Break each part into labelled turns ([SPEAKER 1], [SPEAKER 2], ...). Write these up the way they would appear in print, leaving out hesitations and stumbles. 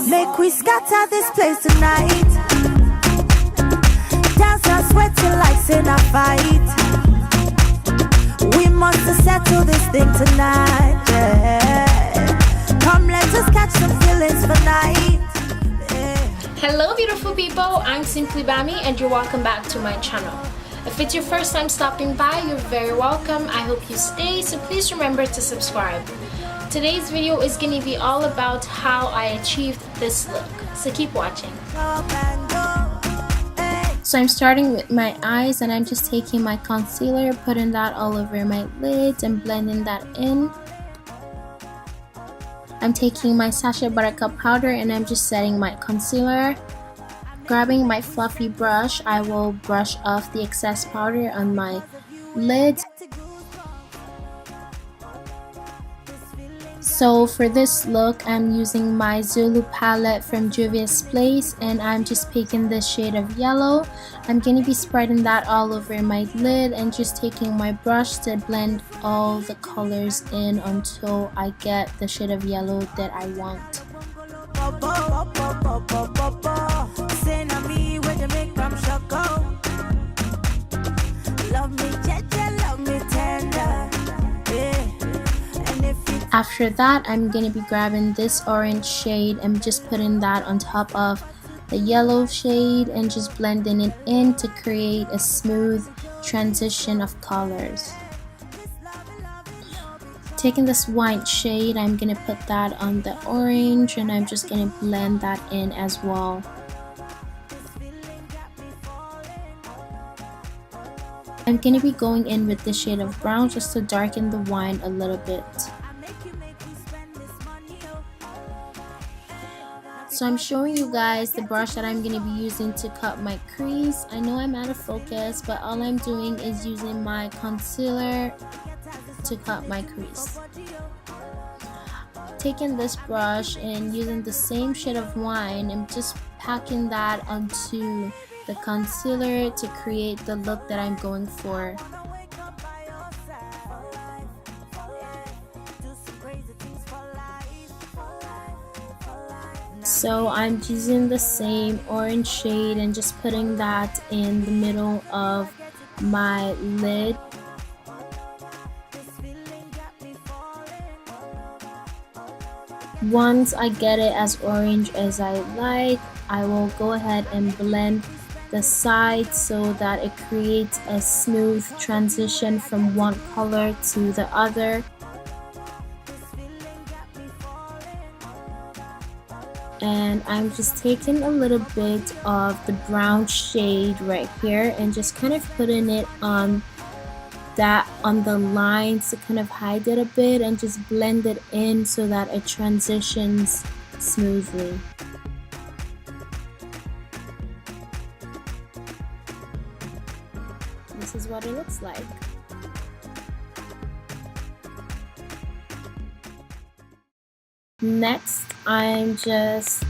[SPEAKER 1] Make we scatter this place tonight. Dance and sweating like in a fight. We must settle this thing tonight. Yeah. Come, let us catch some feelings for night.
[SPEAKER 2] Hello beautiful people, I'm Simply Bami and you're welcome back to my channel. If it's your first time stopping by, you're very welcome. I hope you stay, so please remember to subscribe. Today's video is going to be all about how I achieved this look, so keep watching. So I'm starting with my eyes and I'm just taking my concealer, putting that all over my lids and blending that in. I'm taking my Sacha buttercup powder and I'm just setting my concealer. Grabbing my fluffy brush, I will brush off the excess powder on my lids. So for this look, I'm using my Zulu palette from Juvia's Place and I'm just picking this shade of yellow. I'm going to be spreading that all over my lid and just taking my brush to blend all the colors in until I get the shade of yellow that I want. After that, I'm going to be grabbing this orange shade and just putting that on top of the yellow shade and just blending it in to create a smooth transition of colors. Taking this white shade, I'm going to put that on the orange and I'm just going to blend that in as well. I'm going to be going in with the shade of brown just to darken the wine a little bit. So I'm showing you guys the brush that I'm going to be using to cut my crease. I know I'm out of focus, but all I'm doing is using my concealer to cut my crease. Taking this brush and using the same shade of wine and just packing that onto the concealer to create the look that I'm going for. So I'm using the same orange shade and just putting that in the middle of my lid. Once I get it as orange as I like, I will go ahead and blend the sides so that it creates a smooth transition from one color to the other. And I'm just taking a little bit of the brown shade right here and just kind of putting it on the lines to kind of hide it a bit and just blend it in so that it transitions smoothly. This is what it looks like. Next, I'm just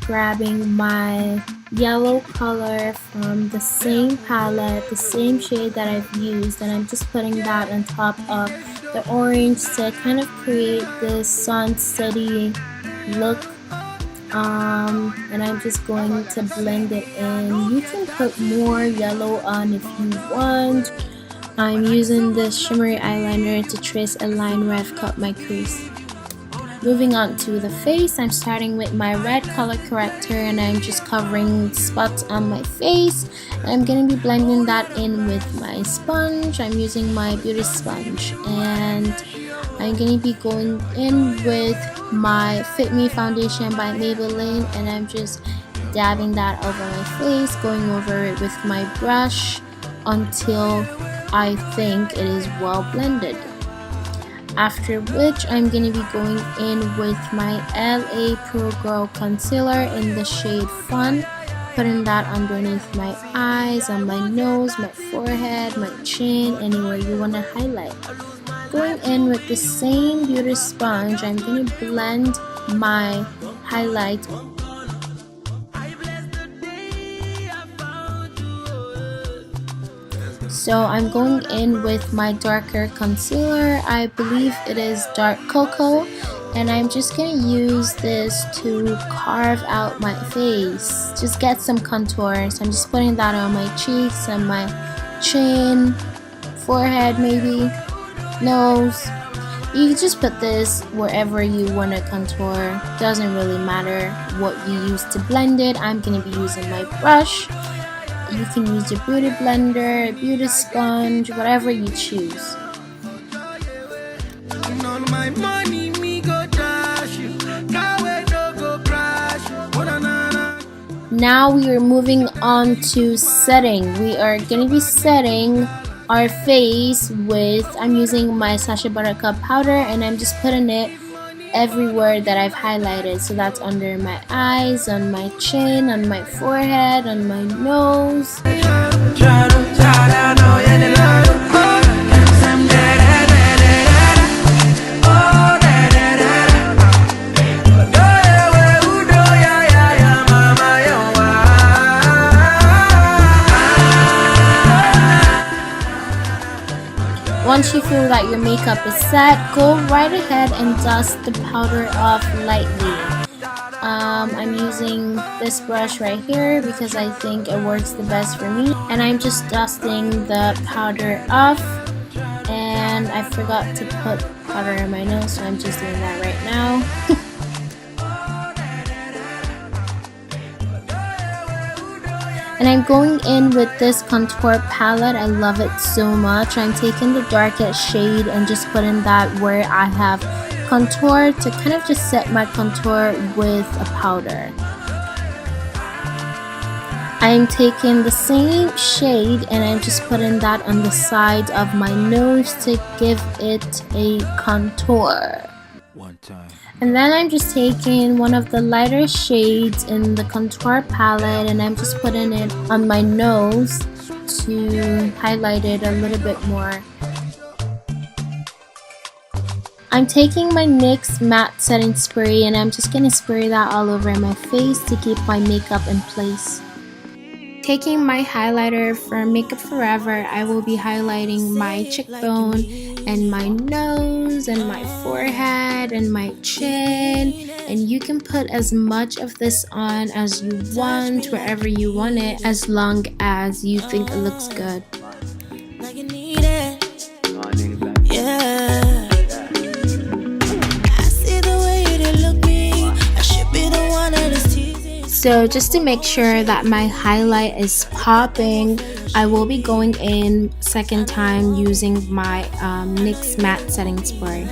[SPEAKER 2] grabbing my yellow color from the same palette, the same shade that I've used, and I'm just putting that on top of the orange to kind of create this sunsetty look. And I'm just going to blend it in. You can put more yellow on if you want. I'm using this shimmery eyeliner to trace a line where I've cut my crease. Moving on to the face, I'm starting with my red color corrector and I'm just covering spots on my face. I'm going to be blending that in with my sponge. I'm using my beauty sponge and I'm going to be going in with my Fit Me foundation by Maybelline and I'm just dabbing that over my face, going over it with my brush until I think it is well blended. After which I'm going to be going in with my LA Pro Girl concealer in the shade Fun, putting that underneath my eyes, on my nose, my forehead, my chin, anywhere you want to highlight. Going in with the same beauty sponge, I'm going to blend my highlight. So I'm going in with my darker concealer. I believe it is dark cocoa And I'm just gonna use this to carve out my face. Just get some contour. So I'm just putting that on my cheeks and my chin, forehead maybe, nose. You can just put this wherever you want to contour. Doesn't really matter what you use to blend it. I'm going to be using my brush. You can use your beauty blender, a beauty sponge, whatever you choose. Now we are moving on to setting. We are going to be setting our face with, I'm using my Sacha buttercup powder, and I'm just putting it everywhere that I've highlighted. So that's under my eyes, on my chin, on my forehead, on my nose. Once you feel that your makeup is set, go right ahead and dust the powder off lightly. I'm using this brush right here because I think it works the best for me. And I'm just dusting the powder off. And I forgot to put powder in my nose, so I'm just doing that right now. And I'm going in with this contour palette. I love it so much. I'm taking the darkest shade and just putting that where I have contour to kind of just set my contour with a powder. I'm taking the same shade and I'm just putting that on the side of my nose to give it a contour. And then I'm just taking one of the lighter shades in the contour palette and I'm just putting it on my nose to highlight it a little bit more. I'm taking my NYX-matte setting spray and I'm just going to spray that all over my face to keep my makeup in place. Taking my highlighter from Makeup Forever, I will be highlighting my cheekbone and my nose and my forehead and my chin. And you can put as much of this on as you want, wherever you want it, as long as you think it looks good. So just to make sure that my highlight is popping, I will be going in second time using my NYX-matte setting spray.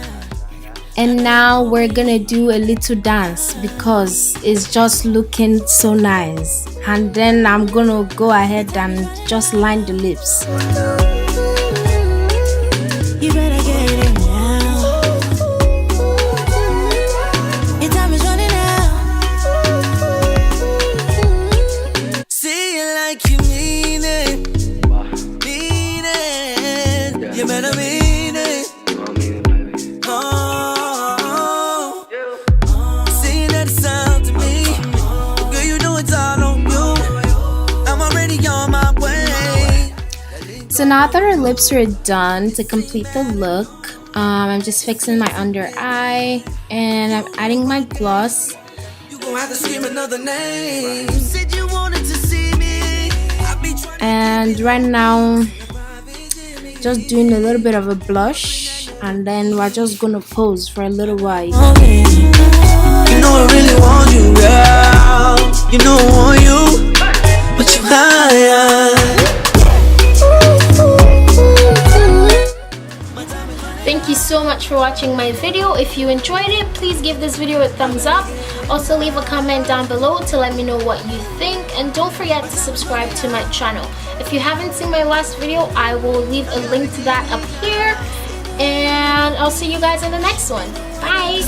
[SPEAKER 2] And now we're gonna do a little dance because it's just looking so nice. And then I'm gonna go ahead and just line the lips. You better get it now. Your time is running out. Say it like you mean it. Mean it. You better mean it. Oh. Say that sound to me. Girl, you know it's all on you. I'm already on my way. So now that our lips are done, to complete the look, I'm just fixing my under eye and I'm adding my gloss. And right now, just doing a little bit of a blush, and then we're just gonna pose for a little while. You know I really want you, girl. You know I want you, but you high. Thank you so much for watching my video. If you enjoyed it, please give this video a thumbs up. Also leave a comment down below to let me know what you think, and don't forget to subscribe to my channel. If you haven't seen my last video, I will leave a link to that up here, and I'll see you guys in the next one. Bye.